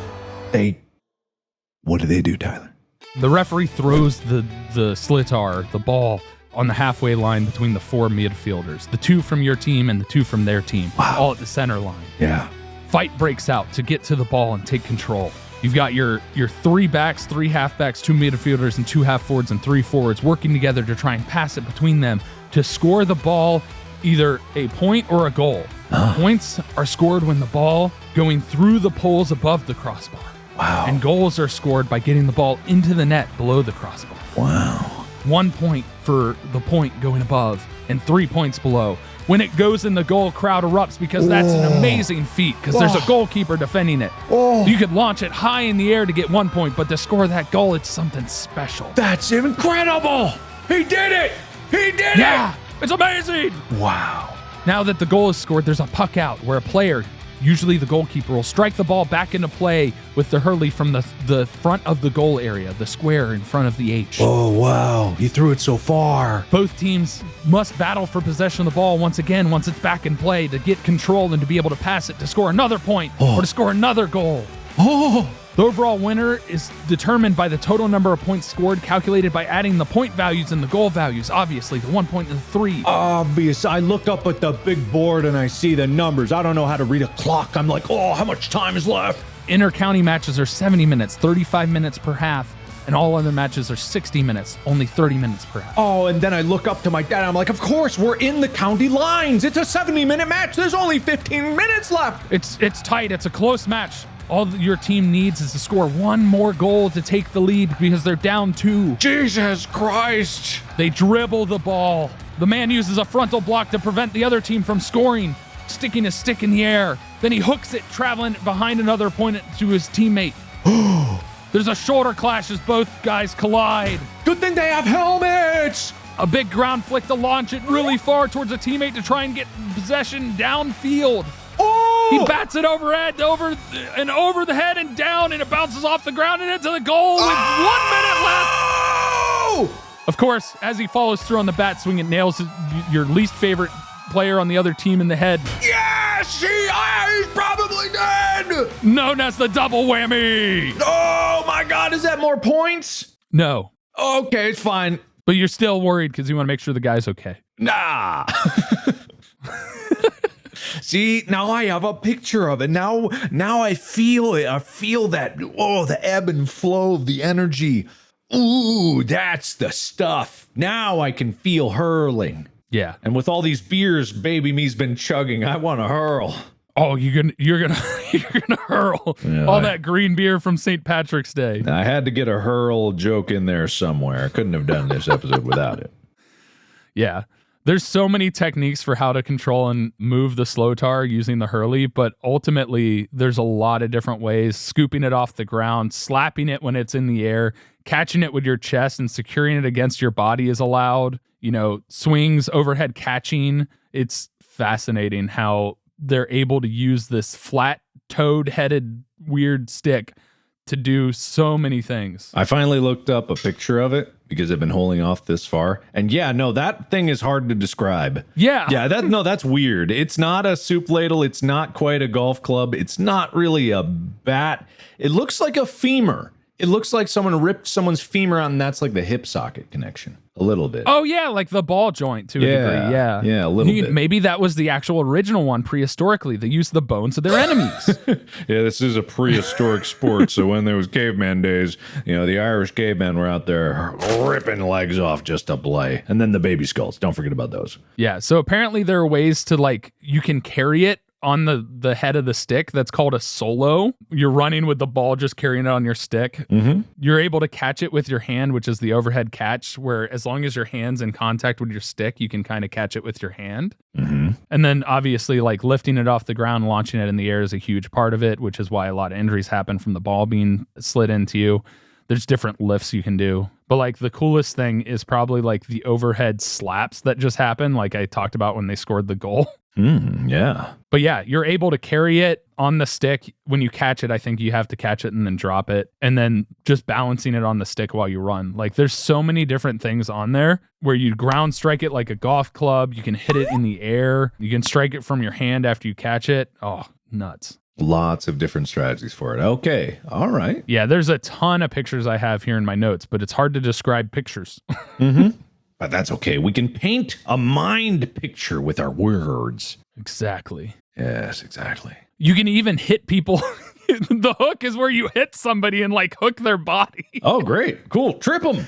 What do they do, Tyler? The referee throws the slitar, the ball, on the halfway line between the 4 midfielders. The 2 from your team and the 2 from their team. Wow. All at the center line. Yeah. Fight breaks out to get to the ball and take control. You've got your 3 backs, 3 halfbacks, 2 midfielders, and 2 half forwards and 3 forwards working together to try and pass it between them to score the ball, either a point or a goal. Points are scored when the ball going through the poles above the crossbar. Wow. And goals are scored by getting the ball into the net below the crossbar. Wow. 1 point for the point going above and 3 points below. When it goes in the goal, crowd erupts because that's an amazing feat because there's a goalkeeper defending it. You could launch it high in the air to get 1 point, but to score that goal, it's something special. That's incredible. He did it. Yeah, it's amazing. Wow. Now that the goal is scored, there's a puck out where a player, usually the goalkeeper, will strike the ball back into play with the hurley from the front of the goal area, the square in front of the H. Oh, wow. He threw it so far. Both teams must battle for possession of the ball once again, once it's back in play, to get control and to be able to pass it to score another point or to score another goal. The overall winner is determined by the total number of points scored, calculated by adding the point values and the goal values. Obviously, the 1 point and the 3. Obvious. I look up at the big board and I see the numbers. I don't know how to read a clock. I'm like, how much time is left? Inter-county matches are 70 minutes, 35 minutes per half, and all other matches are 60 minutes, only 30 minutes per half. Oh, and then I look up to my dad. I'm like, of course, we're in the county lines. It's a 70-minute match. There's only 15 minutes left. It's tight. It's a close match. All your team needs is to score one more goal to take the lead because they're down 2. Jesus Christ. They dribble the ball. The man uses a frontal block to prevent the other team from scoring, sticking his stick in the air. Then he hooks it, traveling behind another opponent to his teammate. There's a shoulder clash as both guys collide. Good thing they have helmets. A big ground flick to launch it really far towards a teammate to try and get possession downfield. Oh! He bats it overhead, over the head and down, and it bounces off the ground and into the goal with 1 minute left. Oh! Of course, as he follows through on the bat swing, it nails your least favorite player on the other team in the head. Yes! He's probably dead! Known as the double whammy. Oh my God, is that more points? No, Okay, it's fine. but you're still worried because you want to make sure the guy's okay. Nah. See, now I have a picture of it. Now I feel it. I feel that, the ebb and flow of the energy. Ooh, that's the stuff. Now I can feel hurling. Yeah. And with all these beers baby me's been chugging, I want to hurl. Oh, you're gonna hurl all that green beer from St. Patrick's Day. I had to get a hurl joke in there somewhere. I couldn't have done this episode without it. Yeah. There's so many techniques for how to control and move the slow tar using the hurley, but ultimately there's a lot of different ways. Scooping it off the ground, slapping it when it's in the air, catching it with your chest and securing it against your body is allowed. Swings, overhead catching. It's fascinating how they're able to use this flat toad-headed weird stick to do so many things. I finally looked up a picture of it because I've been holding off this far. And yeah, no, that thing is hard to describe. Yeah. That's weird. It's not a soup ladle. It's not quite a golf club. It's not really a bat. It looks like a femur. It looks like someone ripped someone's femur out, and that's like the hip socket connection. A little bit. Oh, yeah, like the ball joint to a degree. Yeah. Yeah, a little bit. Maybe that was the actual original one prehistorically. They used the bones of their enemies. Yeah, this is a prehistoric sport. So when there was caveman days, the Irish cavemen were out there ripping legs off just to play. And then the baby skulls. Don't forget about those. Yeah, so apparently there are ways to, you can carry it on the head of the stick. That's called a solo. You're running with the ball, just carrying it on your stick. Mm-hmm. You're able to catch it with your hand, which is the overhead catch, where as long as your hand's in contact with your stick, you can kind of catch it with your hand. Mm-hmm. And then obviously lifting it off the ground and launching it in the air is a huge part of it, which is why a lot of injuries happen from the ball being slid into you. There's different lifts you can do. But the coolest thing is probably the overhead slaps that just happened, like I talked about when they scored the goal. Yeah. But yeah, you're able to carry it on the stick. When you catch it, I think you have to catch it and then drop it, and then just balancing it on the stick while you run. There's so many different things on there where you ground strike it like a golf club. You can hit it in the air. You can strike it from your hand after you catch it. Oh, nuts. Lots of different strategies for it. Okay. All right. Yeah, there's a ton of pictures I have here in my notes, but it's hard to describe pictures. Mm-hmm. But that's okay. We can paint a mind picture with our words. Exactly. Yes, exactly. You can even hit people. The hook is where you hit somebody and hook their body. Oh, great. Cool. Trip them.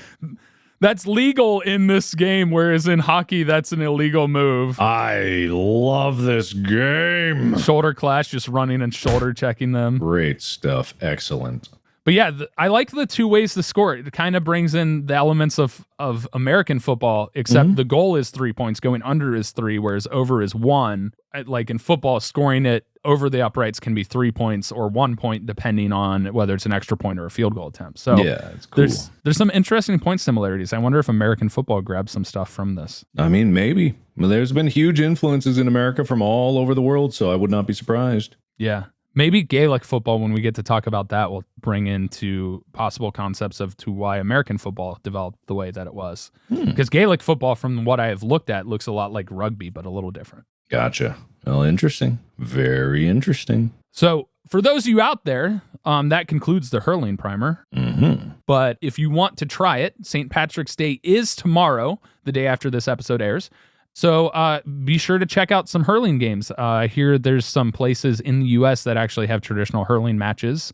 That's legal in this game, whereas in hockey, that's an illegal move. I love this game. Shoulder clash, just running and shoulder checking them. Great stuff. Excellent. But yeah, I like the two ways to score it. It kind of brings in the elements of American football, except the goal is 3 points, going under is 3, whereas over is 1. In football, scoring it over the uprights can be 3 points or 1 point, depending on whether it's an extra point or a field goal attempt. So yeah, it's cool. There's some interesting point similarities. I wonder if American football grabs some stuff from this. I mean, maybe. Well, there's been huge influences in America from all over the world, so I would not be surprised. Yeah. Maybe Gaelic football, when we get to talk about that, will bring into possible concepts to why American football developed the way that it was. Because Gaelic football, from what I have looked at, looks a lot like rugby, but a little different. Gotcha. Well, interesting. Very interesting. So for those of you out there, that concludes the hurling primer. Mm-hmm. But if you want to try it, St. Patrick's Day is tomorrow, the day after this episode airs. So be sure to check out some hurling games. I hear there's some places in the U.S. that actually have traditional hurling matches.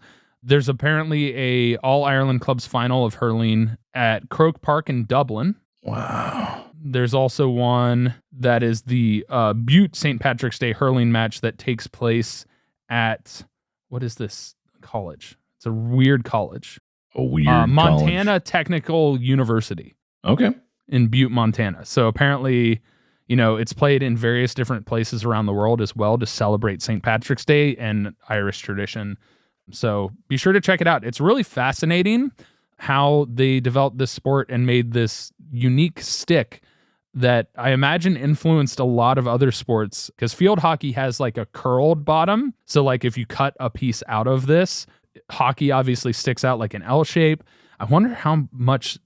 There's apparently a All-Ireland Clubs final of hurling at Croke Park in Dublin. Wow. There's also one that is the Butte St. Patrick's Day hurling match that takes place at, what is this college? It's a weird college. A weird Montana college. Technical University. Okay. In Butte, Montana. So apparently, it's played in various different places around the world as well to celebrate St. Patrick's Day and Irish tradition. So be sure to check it out. It's really fascinating how they developed this sport and made this unique stick that I imagine influenced a lot of other sports, because field hockey has like a curled bottom. So like if you cut a piece out of this, hockey obviously sticks out like an L shape. I wonder how much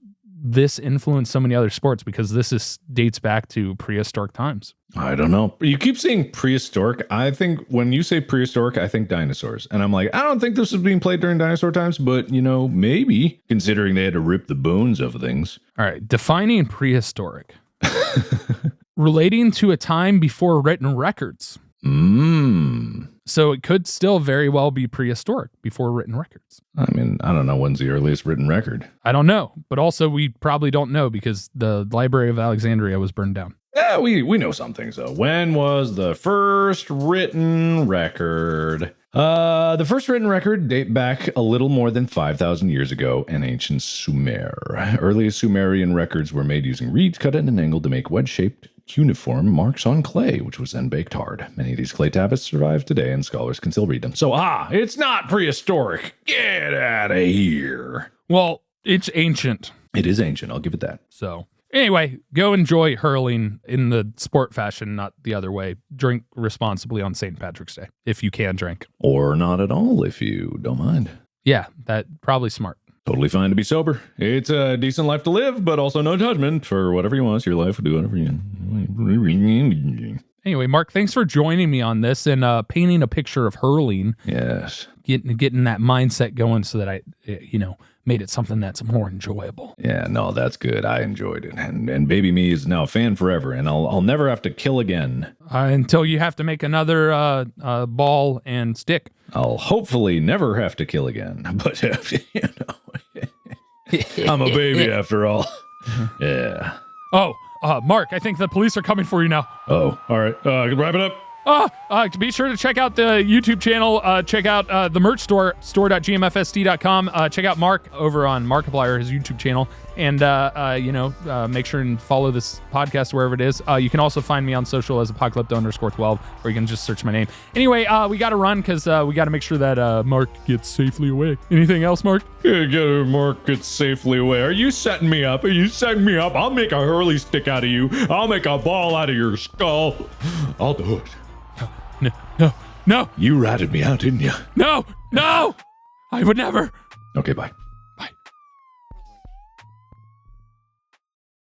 this influenced so many other sports, because this dates back to prehistoric times. I don't know. You keep saying prehistoric. I think when you say prehistoric, I think dinosaurs. And I'm like, I don't think this was being played during dinosaur times, but maybe, considering they had to rip the bones of things. All right. Defining prehistoric. Relating to a time before written records. So it could still very well be prehistoric, before written records. I mean, I don't know when's the earliest written record. I don't know, but also we probably don't know because the Library of Alexandria was burned down. Yeah, we know some things though. When was the first written record? The first written record date back a little more than 5,000 years ago in ancient Sumer. Earliest Sumerian records were made using reeds cut at an angle to make wedge-shaped cuneiform marks on clay, which was then baked hard. Many of these clay tablets survive today, and scholars can still read them. So, it's not prehistoric. Get out of here. Well, it's ancient. It is ancient. I'll give it that. So, anyway, go enjoy hurling in the sport fashion, not the other way. Drink responsibly on St. Patrick's Day, if you can drink. Or not at all, if you don't mind. Yeah, that probably smart. Totally fine to be sober. It's a decent life to live, but also no judgment for whatever you want. It's your life. Do whatever you want. Anyway, Mark, thanks for joining me on this and painting a picture of hurling. Yes. Getting that mindset going so that I, made it something that's more enjoyable. Yeah, no, that's good. I enjoyed it. And baby me is now a fan forever, and I'll never have to kill again. Until you have to make another ball and stick. I'll hopefully never have to kill again. But, I'm a baby after all. Yeah. Oh, Mark, I think the police are coming for you now. Oh, all right. Wrap it up. Be sure to check out the YouTube channel. Check out the merch store.gmfst.com. Check out Mark over on Markiplier, his YouTube channel. And, make sure and follow this podcast wherever it is. You can also find me on social as apocalypto_12, or you can just search my name. Anyway, we got to run because we got to make sure that Mark gets safely away. Anything else, Mark? Yeah, Mark gets safely away. Are you setting me up? I'll make a hurley stick out of you. I'll make a ball out of your skull. I'll do it. No. You ratted me out, didn't you? No. I would never. Okay, bye.